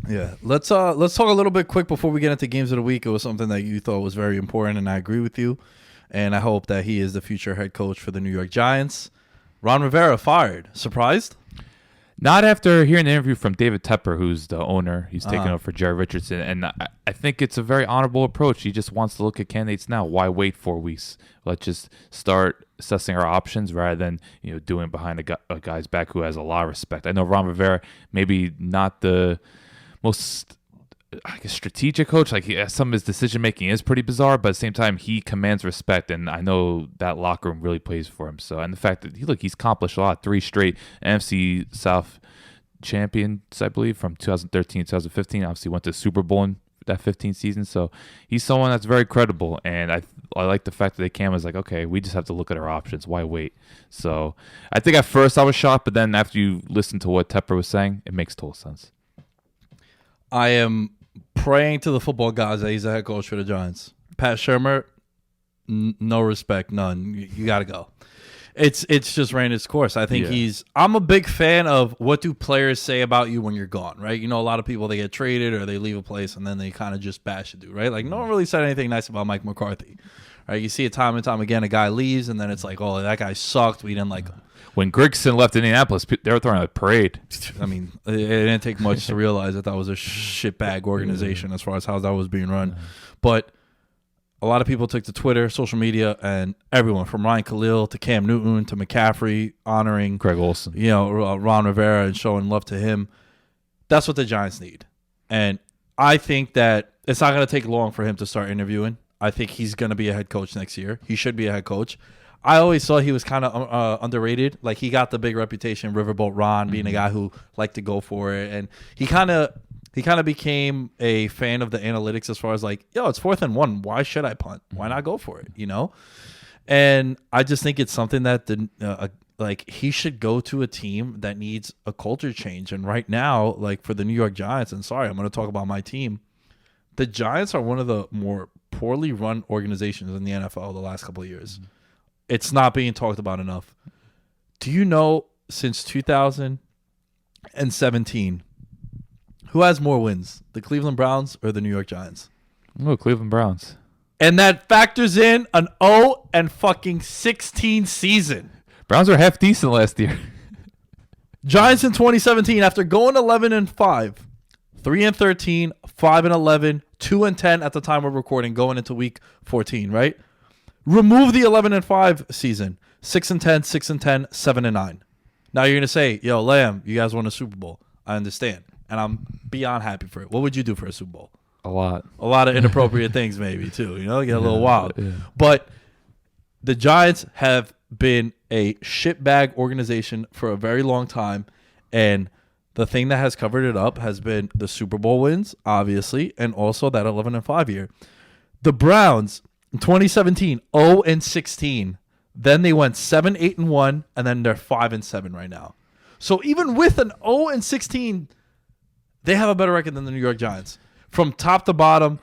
Yeah, let's talk a little bit quick before we get into games of the week. It was something that you thought was very important, and I agree with you. And I hope that he is the future head coach for the New York Giants. Ron Rivera fired. Surprised? Not after hearing the interview from David Tepper, who's the owner. He's taking over for Jerry Richardson. And I think it's a very honorable approach. He just wants to look at candidates now. Why wait 4 weeks? Let's just start assessing our options rather than doing it behind a guy's back who has a lot of respect. I know Ron Rivera, maybe not the most strategic coach. Like some of his decision making is pretty bizarre, but at the same time he commands respect, and I know that locker room really plays for him. So, and the fact that he's accomplished a lot, 3 straight NFC South champions, I believe, from 2013 to 2015. Obviously went to the Super Bowl in that 15 season. So he's someone that's very credible, and I like the fact that they came as like, okay, we just have to look at our options. Why wait? So I think at first I was shocked, but then after you listen to what Tepper was saying, it makes total sense. I am praying to the football gods that he's a head coach for the Giants. Pat Shurmur, no respect, none. You got to go. It's just ran its course. I think I'm a big fan of what do players say about you when you're gone, right? A lot of people, they get traded or they leave a place and then they kind of just bash a dude, right? Like no one really said anything nice about Mike McCarthy, right? You see it time and time again. A guy leaves and then it's like, oh, that guy sucked. We didn't like him. When Grigson left Indianapolis, they were throwing a parade. I mean, it didn't take much to realize that was a shitbag organization as far as how that was being run. But a lot of people took to Twitter, social media, and everyone from Ryan Khalil to Cam Newton to McCaffrey honoring Greg Olson, Ron Rivera and showing love to him. That's what the Giants need. And I think that it's not going to take long for him to start interviewing. I think he's going to be a head coach next year. He should be a head coach. I always thought he was kind of underrated. Like he got the big reputation, Riverboat Ron, being a guy who liked to go for it, and he kind of became a fan of the analytics as far as like, it's 4th and 1. Why should I punt? Why not go for it? And I just think it's something that he should go to a team that needs a culture change. And right now, like for the New York Giants, and sorry, I'm going to talk about my team. The Giants are one of the more poorly run organizations in the NFL the last couple of years. It's not being talked about enough. Do you know since 2017, who has more wins, the Cleveland Browns or the New York Giants? Oh, Cleveland Browns. And that factors in an 0-16 season. Browns were half decent last year. Giants in 2017, after going 11-5, 3-13, 5-11, 2-10 at the time we're recording, going into week 14, right? Remove the 11-5 season, 6-10, 6-10, 7-9. Now you're gonna say, "Yo, Lamb, you guys won a Super Bowl." I understand, and I'm beyond happy for it. What would you do for a Super Bowl? A lot of inappropriate things, maybe too. Get a little wild. Yeah. But the Giants have been a shitbag organization for a very long time, and the thing that has covered it up has been the Super Bowl wins, obviously, and also that 11-5 year. The Browns. In 2017, 0-16. Then they went 7-8-1, and then they're 5-7 right now. So even with an 0-16, they have a better record than the New York Giants. From top to bottom,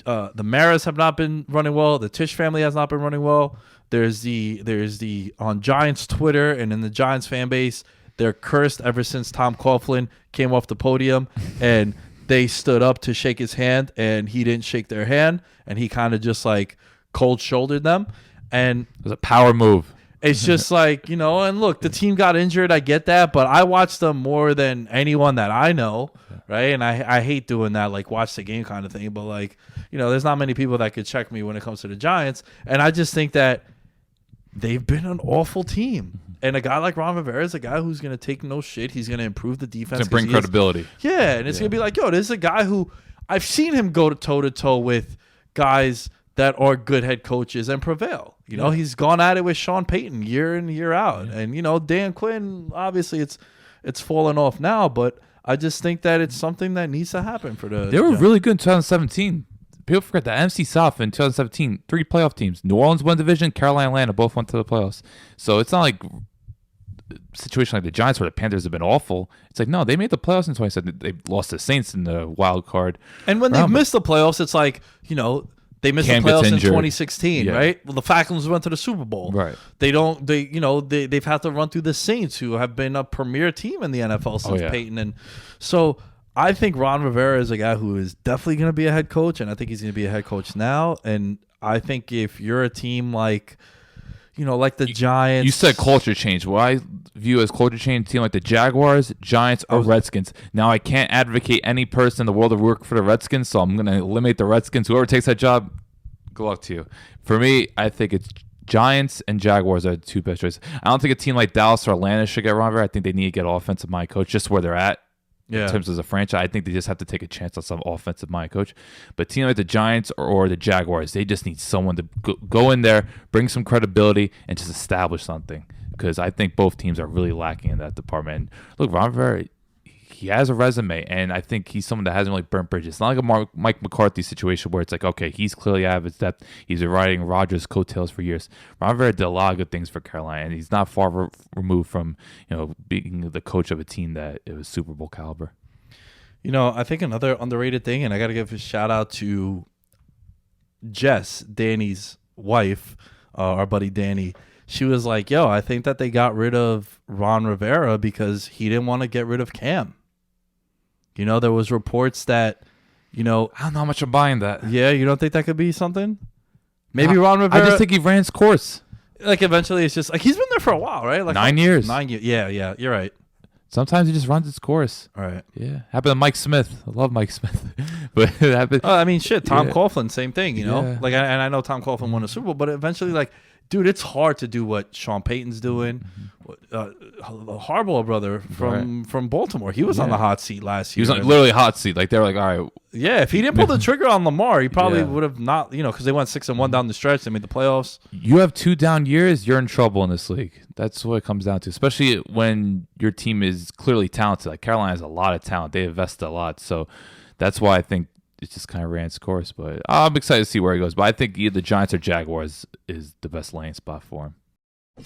the Maras have not been running well. The Tisch family has not been running well. There's the on Giants Twitter and in the Giants fan base, they're cursed ever since Tom Coughlin came off the podium and they stood up to shake his hand and he didn't shake their hand and he kind of just like cold shouldered them. And it was a power move. It's just like, and look, the team got injured. I get that, but I watched them more than anyone that I know. Right. And I hate doing that, like watch the game kind of thing. But like, there's not many people that could check me when it comes to the Giants. And I just think that they've been an awful team. And a guy like Ron Rivera is a guy who's going to take no shit. He's going to improve the defense. To bring credibility. And it's going to be like, this is a guy who I've seen him go toe-to-toe with guys that are good head coaches and prevail. He's gone at it with Sean Payton year in, year out. Yeah. And, Dan Quinn, obviously it's fallen off now. But I just think that it's something that needs to happen for the They were really good in 2017. People forget the NFC South in 2017, 3 playoff teams. New Orleans won division, Carolina and Atlanta both went to the playoffs. So it's not like a situation like the Giants where the Panthers have been awful. It's like, no, they made the playoffs in 2017. They lost the Saints in the wild card. And when they've missed the playoffs, it's like, they missed the playoffs in 2016, right? Well, the Falcons went to the Super Bowl. Right. They've had to run through the Saints, who have been a premier team in the NFL since Peyton. And so I think Ron Rivera is a guy who is definitely going to be a head coach, and I think he's going to be a head coach now. And I think if you're a team like, like the Giants. You said culture change. What I view as culture change, a team like the Jaguars, Giants, or Redskins. Now, I can't advocate any person in the world to work for the Redskins, so I'm going to eliminate the Redskins. Whoever takes that job, good luck to you. For me, I think it's Giants and Jaguars are the two best choices. I don't think a team like Dallas or Atlanta should get Ron Rivera. I think they need to get an offensive mind coach just where they're at. Yeah. In terms of a franchise, I think they just have to take a chance on some offensive mind coach. But team like the Giants or the Jaguars, they just need someone to go in there, bring some credibility, and just establish something. Because I think both teams are really lacking in that department. And look, Ron Rivera, he has a resume, and I think he's someone that hasn't really burnt bridges. It's not like a Mike McCarthy situation where it's like, okay, he's clearly out of his depth. He's been riding Rodgers' coattails for years. Ron Rivera did a lot of good things for Carolina, and he's not far removed from being the coach of a team that it was Super Bowl caliber. I think another underrated thing, and I got to give a shout out to Jess, Danny's wife, our buddy Danny. She was like, yo, I think that they got rid of Ron Rivera because he didn't want to get rid of Cam. There was reports that, I don't know how much I'm buying that. Yeah, you don't think that could be something? Maybe Ron Rivera. I just think he ran his course. Like, eventually it's just, like, he's been there for a while, right? Like 9 years. 9 years. Yeah, you're right. Sometimes he just runs its course. All right. Yeah. Happened to Mike Smith. I love Mike Smith. But it happened. I mean, shit, Tom Yeah. Coughlin, same thing, Yeah. Like, and I know Tom Coughlin won a Super Bowl, but eventually, like, dude, it's hard to do what Sean Payton's doing. Harbaugh brother from Baltimore, he was on the hot seat last year. He was on literally hot seat. Like, they were like, all right. Yeah, if he didn't pull the trigger on Lamar, he probably Yeah. would have not, because they went 6-1 down the stretch. They made the playoffs. You have 2 down years, you're in trouble in this league. That's what it comes down to, especially when your team is clearly talented. Like, Carolina has a lot of talent. They invested a lot. So that's why I think it just kind of ran its course. But I'm excited to see where he goes. But I think either the Giants or Jaguars is the best landing spot for him.